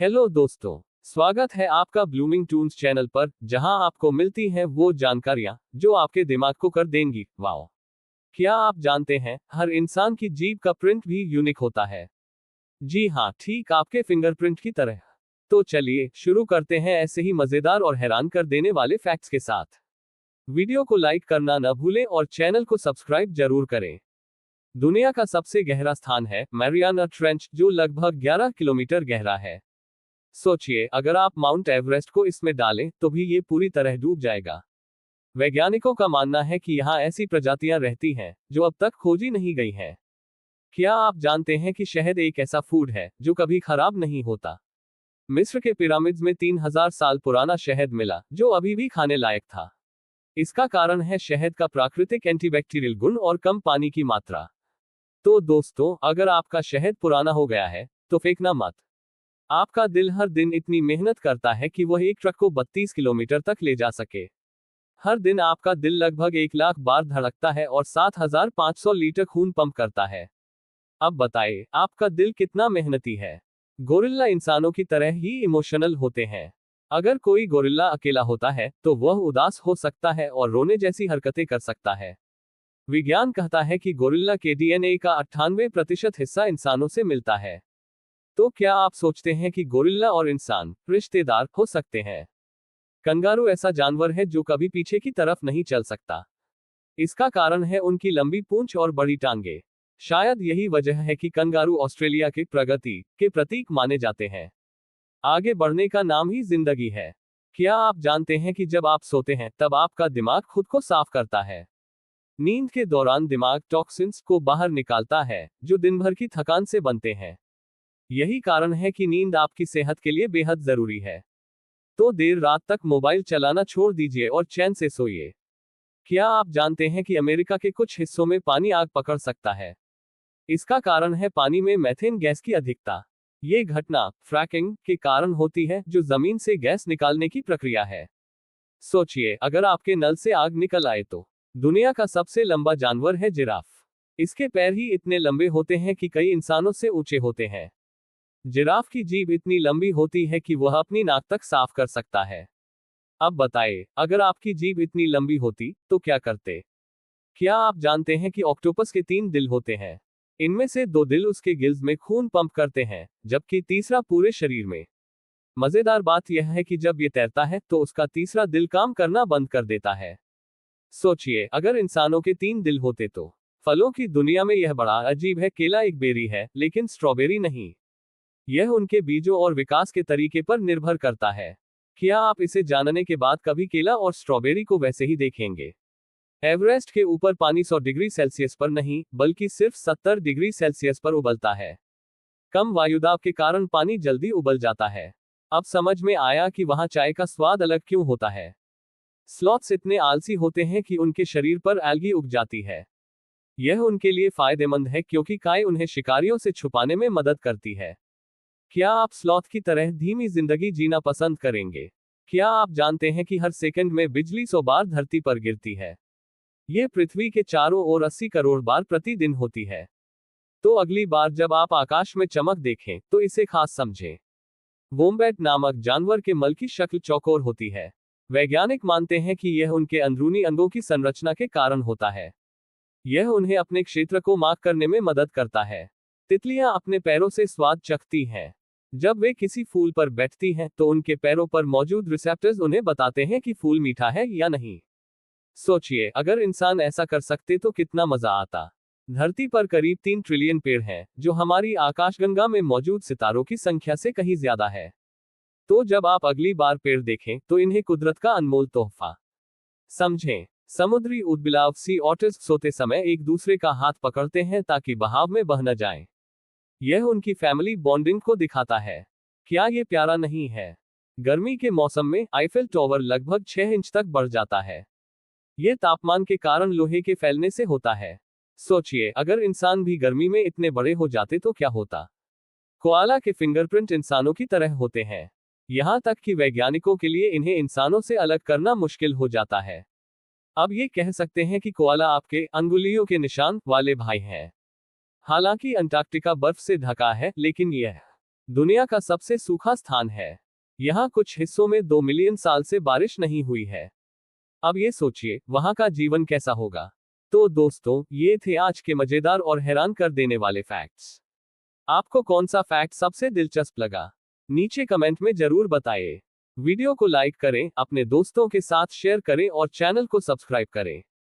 Hello दोस्तों, स्वागत है आपका ब्लूमिंग टून्स चैनल पर, जहां आपको मिलती हैं वो जानकारियां जो आपके दिमाग को कर देंगी वाओ। क्या आप जानते हैं, हर इंसान की जीभ का प्रिंट भी यूनिक होता है। जी हाँ, ठीक आपके फिंगरप्रिंट की तरह। तो चलिए शुरू करते हैं ऐसे ही मजेदार और हैरान कर देने वाले फैक्ट्स के साथ। वीडियो को लाइक करना न भूलें और चैनल को सब्सक्राइब जरूर करें। दुनिया का सबसे गहरा स्थान है मैरियाना ट्रेंच, जो लगभग 11 किलोमीटर गहरा है। सोचिए, अगर आप माउंट एवरेस्ट को इसमें डालें तो भी ये पूरी तरह डूब जाएगा। वैज्ञानिकों का मानना है कि यहाँ ऐसी प्रजातियां रहती हैं जो अब तक खोजी नहीं गई हैं। क्या आप जानते हैं कि शहद एक ऐसा फूड है जो कभी खराब नहीं होता। मिस्र के पिरामिड्स में 3000 साल पुराना शहद मिला जो अभी भी खाने लायक था। इसका कारण है शहद का प्राकृतिक एंटीबैक्टीरियल गुण और कम पानी की मात्रा। तो दोस्तों, अगर आपका शहद पुराना हो गया है तो फेंकना मत। आपका दिल हर दिन इतनी मेहनत करता है कि वह एक ट्रक को 32 किलोमीटर तक ले जा सके। हर दिन आपका दिल लगभग 1 लाख बार धड़कता है और 7500 लीटर खून पंप करता है। अब बताइए, आपका दिल कितना मेहनती है। गोरिल्ला इंसानों की तरह ही इमोशनल होते हैं। अगर कोई गोरिल्ला अकेला होता है तो वह उदास हो सकता है और रोने जैसी हरकतें कर सकता है। विज्ञान कहता है कि गोरिल्ला के डीएनए का 98% हिस्सा इंसानों से मिलता है। तो क्या आप सोचते हैं कि गोरिल्ला और इंसान रिश्तेदार हो सकते हैं? कंगारू ऐसा जानवर है जो कभी पीछे की तरफ नहीं चल सकता। इसका कारण है उनकी लंबी पूंछ और बड़ी टांगे। शायद यही वजह है कि कंगारू ऑस्ट्रेलिया की प्रगति के प्रतीक माने जाते हैं। आगे बढ़ने का नाम ही जिंदगी है। क्या आप जानते हैं कि जब आप सोते हैं तब आपका दिमाग खुद को साफ करता है। नींद के दौरान दिमाग टॉक्सिन्स को बाहर निकालता है जो दिन भर की थकान से बनते हैं। यही कारण है कि नींद आपकी सेहत के लिए बेहद जरूरी है। तो देर रात तक मोबाइल चलाना छोड़ दीजिए और चैन से सोइए। क्या आप जानते हैं कि अमेरिका के कुछ हिस्सों में पानी आग पकड़ सकता है? इसका कारण है पानी में मेथेन गैस की अधिकता। ये घटना फ्रैकिंग के कारण होती है, जो जमीन से गैस निकालने की प्रक्रिया है। सोचिए, अगर आपके नल से आग निकल आए तो। दुनिया का सबसे लंबा जानवर है जिराफ। इसके पैर ही इतने लंबे होते हैं कि कई इंसानों से ऊंचे होते हैं। जिराफ की जीभ इतनी लंबी होती है कि वह अपनी नाक तक साफ कर सकता है। अब बताइए, अगर आपकी जीभ इतनी लंबी होती तो क्या करते? क्या आप जानते हैं कि ऑक्टोपस के 3 दिल होते हैं? इनमें से 2 दिल उसके गिल्स में खून पंप करते हैं, जबकि तीसरा पूरे शरीर में। मजेदार बात यह है कि जब ये तैरता है तो उसका तीसरा दिल काम करना बंद कर देता है। सोचिए, अगर इंसानों के 3 दिल होते तो। फलों की दुनिया में यह बड़ा अजीब है। केला एक बेरी है, लेकिन स्ट्रॉबेरी नहीं। यह उनके बीजों और विकास के तरीके पर निर्भर करता है। क्या आप इसे जानने के बाद कभी केला और स्ट्रॉबेरी को वैसे ही देखेंगे? एवरेस्ट के ऊपर पानी 100 डिग्री सेल्सियस पर नहीं, बल्कि सिर्फ 70 डिग्री सेल्सियस पर उबलता है। कम वायुदाब के कारण पानी जल्दी उबल जाता है। अब समझ में आया कि वहां चाय का स्वाद अलग क्यों होता है। स्लॉथ्स इतने आलसी होते हैं कि उनके शरीर पर एल्गी उग जाती है। यह उनके लिए फायदेमंद है क्योंकि काई उन्हें शिकारियों से छुपाने में मदद करती है। क्या आप स्लॉथ की तरह धीमी जिंदगी जीना पसंद करेंगे? क्या आप जानते हैं कि हर सेकंड में बिजली 100 बार धरती पर गिरती है? यह पृथ्वी के चारों ओर 80 करोड़ बार प्रतिदिन होती है। तो अगली बार जब आप आकाश में चमक देखें तो इसे खास समझें। वोम्बैट नामक जानवर के मल की शक्ल चौकोर होती है। वैज्ञानिक मानते हैं कि यह उनके अंदरूनी अंगों की संरचना के कारण होता है। यह उन्हें अपने क्षेत्र को मार्क करने में मदद करता है। तितलियां अपने पैरों से स्वाद चखती हैं। जब वे किसी फूल पर बैठती हैं तो उनके पैरों पर मौजूद रिसेप्टर्स उन्हें बताते हैं कि फूल मीठा है या नहीं। सोचिए, अगर इंसान ऐसा कर सकते तो कितना मजा आता। धरती पर करीब 3 ट्रिलियन पेड़ हैं, जो हमारी आकाशगंगा में मौजूद सितारों की संख्या से कहीं ज्यादा है। तो जब आप अगली बार पेड़ देखें तो इन्हें कुदरत का अनमोल तोहफा समझें। समुद्री ऊदबिलाव सी ऑटर्स सोते समय एक दूसरे का हाथ पकड़ते हैं ताकि बहाव में बह न जाएं। यह उनकी फैमिली बॉन्डिंग को दिखाता है। क्या ये प्यारा नहीं है? गर्मी के मौसम में आईफेल टॉवर लगभग 6 इंच तक बढ़ जाता है। यह तापमान के कारण लोहे के फैलने से होता है। सोचिए, अगर इंसान भी गर्मी में इतने बड़े हो जाते तो क्या होता। कोआला के फिंगरप्रिंट इंसानों की तरह होते हैं। यहां तक कि वैज्ञानिकों के लिए इन्हें इंसानों से अलग करना मुश्किल हो जाता है। अब ये कह सकते हैं कि कोआला आपके अंगुलियों के निशान वाले भाई हैं। हालांकि अंटार्कटिका बर्फ से ढका है, लेकिन यह दुनिया का सबसे सूखा स्थान है। यहाँ कुछ हिस्सों में 2 मिलियन साल से बारिश नहीं हुई है। अब ये सोचिए, वहां का जीवन कैसा होगा। तो दोस्तों, ये थे आज के मजेदार और हैरान कर देने वाले फैक्ट्स। आपको कौन सा फैक्ट सबसे दिलचस्प लगा, नीचे कमेंट में जरूर बताइए। वीडियो को लाइक करें, अपने दोस्तों के साथ शेयर करें और चैनल को सब्सक्राइब करें।